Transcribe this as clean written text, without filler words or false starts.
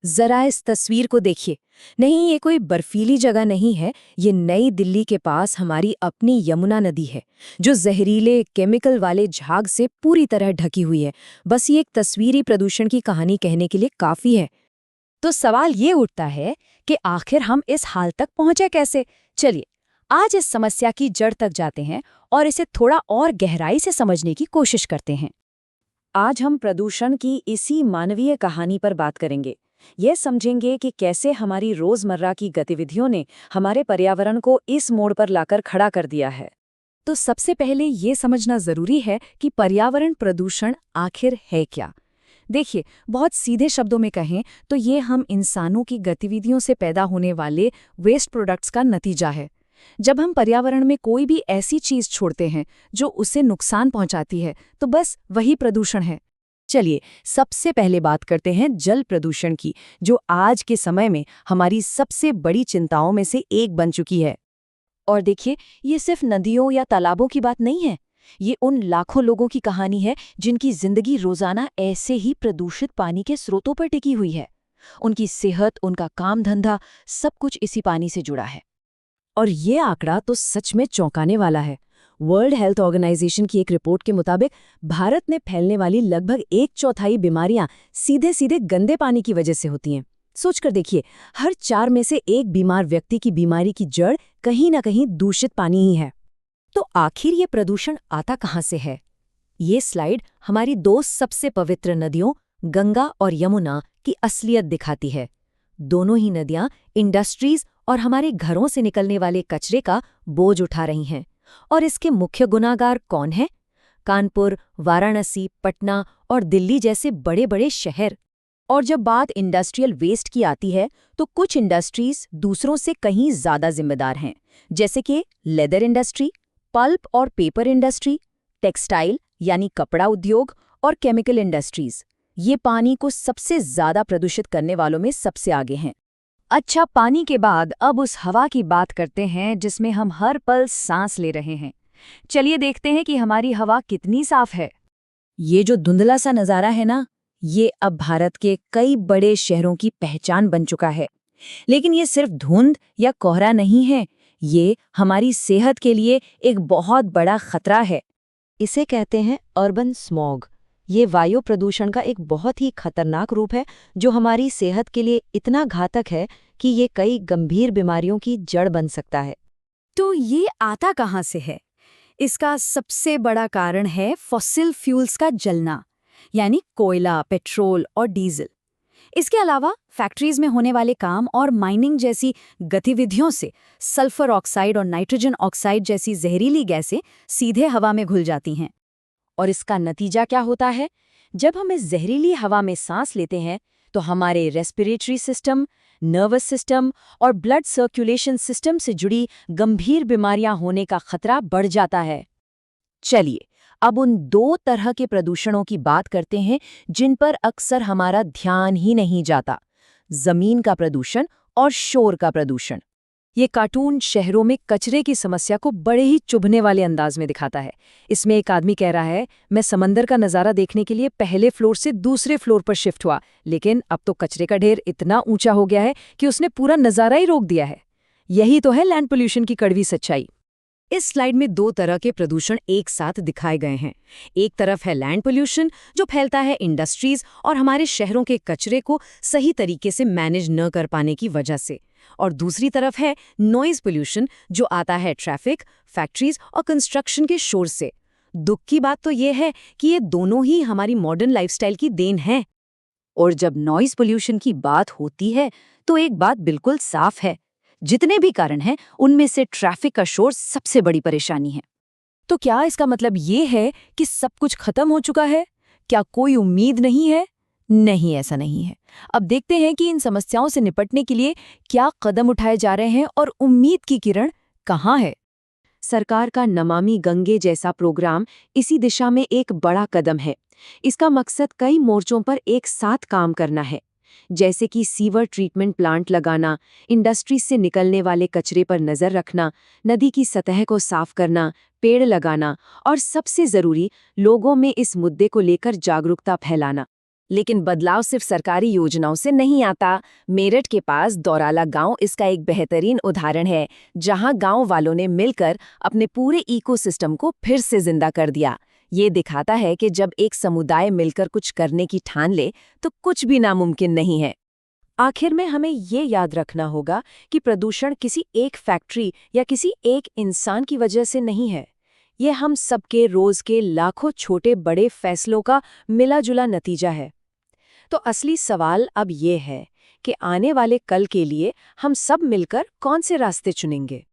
जरा इस तस्वीर को देखिए। नहीं, ये कोई बर्फीली जगह नहीं है, ये नई दिल्ली के पास हमारी अपनी यमुना नदी है, जो जहरीले केमिकल वाले झाग से पूरी तरह ढकी हुई है। बस ये एक तस्वीरी प्रदूषण की कहानी कहने के लिए काफी है। तो सवाल ये उठता है कि आखिर हम इस हाल तक पहुंचे कैसे? चलिए, आज इस समस्या की जड़ तक जाते हैं और इसे थोड़ा और गहराई से समझने की कोशिश करते हैं। आज हम प्रदूषण की इसी मानवीय कहानी पर बात करेंगे। ये समझेंगे कि कैसे हमारी रोजमर्रा की गतिविधियों ने हमारे पर्यावरण को इस मोड़ पर लाकर खड़ा कर दिया है। तो सबसे पहले ये समझना जरूरी है कि पर्यावरण प्रदूषण आखिर है क्या। देखिए, बहुत सीधे शब्दों में कहें तो ये हम इंसानों की गतिविधियों से पैदा होने वाले वेस्ट प्रोडक्ट्स का नतीजा है। जब हम पर्यावरण में कोई भी ऐसी चीज छोड़ते हैं जो उसे नुकसान पहुंचाती है, तो बस वही प्रदूषण है। चलिए, सबसे पहले बात करते हैं जल प्रदूषण की, जो आज के समय में हमारी सबसे बड़ी चिंताओं में से एक बन चुकी है। और देखिए, ये सिर्फ नदियों या तालाबों की बात नहीं है। ये उन लाखों लोगों की कहानी है जिनकी जिंदगी रोजाना ऐसे ही प्रदूषित पानी के स्रोतों पर टिकी हुई है। उनकी सेहत, उनका काम धंधा, सब कुछ इसी पानी से जुड़ा है। और ये आंकड़ा तो सच में चौंकाने वाला है। वर्ल्ड हेल्थ ऑर्गेनाइजेशन की एक रिपोर्ट के मुताबिक भारत में फैलने वाली लगभग 1/4 बीमारियां सीधे सीधे गंदे पानी की वजह से होती हैं। सोचकर देखिए, हर 4 में से एक बीमार व्यक्ति की बीमारी की जड़ कहीं न कहीं दूषित पानी ही है। तो आखिर ये प्रदूषण आता कहाँ से है? ये स्लाइड हमारी दो सबसे पवित्र नदियों गंगा और यमुना की असलियत दिखाती है। दोनों ही नदियां इंडस्ट्रीज और हमारे घरों से निकलने वाले कचरे का बोझ उठा रही हैं। और इसके मुख्य गुनाहगार कौन हैं? कानपुर, वाराणसी, पटना और दिल्ली जैसे बड़े बड़े शहर। और जब बात इंडस्ट्रियल वेस्ट की आती है, तो कुछ इंडस्ट्रीज दूसरों से कहीं ज्यादा जिम्मेदार हैं, जैसे कि लेदर इंडस्ट्री, पल्प और पेपर इंडस्ट्री, टेक्सटाइल यानी कपड़ा उद्योग और केमिकल इंडस्ट्रीज। ये पानी को सबसे ज्यादा प्रदूषित करने वालों में सबसे आगे हैं। अच्छा, पानी के बाद अब उस हवा की बात करते हैं जिसमें हम हर पल सांस ले रहे हैं। चलिए देखते हैं कि हमारी हवा कितनी साफ है। ये जो धुंधला सा नज़ारा है ना, ये अब भारत के कई बड़े शहरों की पहचान बन चुका है। लेकिन ये सिर्फ धुंध या कोहरा नहीं है, ये हमारी सेहत के लिए एक बहुत बड़ा खतरा है। इसे कहते हैं अर्बन स्मॉग। ये वायु प्रदूषण का एक बहुत ही खतरनाक रूप है, जो हमारी सेहत के लिए इतना घातक है कि ये कई गंभीर बीमारियों की जड़ बन सकता है। तो ये आता कहाँ से है? इसका सबसे बड़ा कारण है फॉसिल फ्यूल्स का जलना, यानी कोयला, पेट्रोल और डीजल। इसके अलावा फैक्ट्रीज में होने वाले काम और माइनिंग जैसी गतिविधियों से सल्फर ऑक्साइड और नाइट्रोजन ऑक्साइड जैसी जहरीली गैसें सीधे हवा में घुल जाती हैं। और इसका नतीजा क्या होता है? जब हम इस जहरीली हवा में सांस लेते हैं, तो हमारे रेस्पिरेटरी सिस्टम, नर्वस सिस्टम और ब्लड सर्कुलेशन सिस्टम से जुड़ी गंभीर बीमारियां होने का खतरा बढ़ जाता है। चलिए, अब उन 2 तरह के प्रदूषणों की बात करते हैं जिन पर अक्सर हमारा ध्यान ही नहीं जाता। जमीन का प्रदूषण और शोर का प्रदूषण। ये कार्टून शहरों में कचरे की समस्या को बड़े ही चुभने वाले अंदाज में दिखाता है। इसमें एक आदमी कह रहा है, मैं समंदर का नज़ारा देखने के लिए पहले फ्लोर से दूसरे फ्लोर पर शिफ्ट हुआ, लेकिन अब तो कचरे का ढेर इतना ऊंचा हो गया है कि उसने पूरा नज़ारा ही रोक दिया है। यही तो है लैंड पोल्यूशन की कड़वी सच्चाई। इस स्लाइड में 2 तरह के प्रदूषण एक साथ दिखाए गए हैं। एक तरफ है लैंड पोल्यूशन, जो फैलता है इंडस्ट्रीज और हमारे शहरों के कचरे को सही तरीके से मैनेज न कर पाने की वजह से। और दूसरी तरफ है नॉइज पोल्यूशन, जो आता है ट्रैफिक, फैक्ट्रीज और कंस्ट्रक्शन के शोर से। दुख की बात तो ये है कि ये दोनों ही हमारी मॉडर्न लाइफस्टाइल की देन है। और जब नॉइज पोल्यूशन की बात होती है, तो एक बात बिल्कुल साफ है, जितने भी कारण हैं, उनमें से ट्रैफिक का शोर सबसे बड़ी परेशानी है। तो क्या इसका मतलब ये है कि सब कुछ खत्म हो चुका है? क्या कोई उम्मीद नहीं है? नहीं, ऐसा नहीं है। अब देखते हैं कि इन समस्याओं से निपटने के लिए क्या कदम उठाए जा रहे हैं और उम्मीद की किरण कहाँ है। सरकार का नमामि गंगे जैसा प्रोग्राम इसी दिशा में एक बड़ा कदम है। इसका मकसद कई मोर्चों पर एक साथ काम करना है, जैसे कि सीवर ट्रीटमेंट प्लांट लगाना, इंडस्ट्रीज से निकलने वाले कचरे पर नज़र रखना, नदी की सतह को साफ करना, पेड़ लगाना और सबसे ज़रूरी, लोगों में इस मुद्दे को लेकर जागरूकता फैलाना। लेकिन बदलाव सिर्फ सरकारी योजनाओं से नहीं आता। मेरठ के पास दौराला गांव इसका एक बेहतरीन उदाहरण है, जहां गांव वालों ने मिलकर अपने पूरे इकोसिस्टम को फिर से जिंदा कर दिया। ये दिखाता है कि जब एक समुदाय मिलकर कुछ करने की ठान ले तो कुछ भी नामुमकिन नहीं है। आखिर में हमें ये याद रखना होगा कि प्रदूषण किसी एक फैक्ट्री या किसी एक इंसान की वजह से नहीं है। ये हम सबके रोज के लाखों छोटे बड़े फैसलों का मिला-जुला नतीजा है। तो असली सवाल अब ये है कि आने वाले कल के लिए हम सब मिलकर कौन से रास्ते चुनेंगे।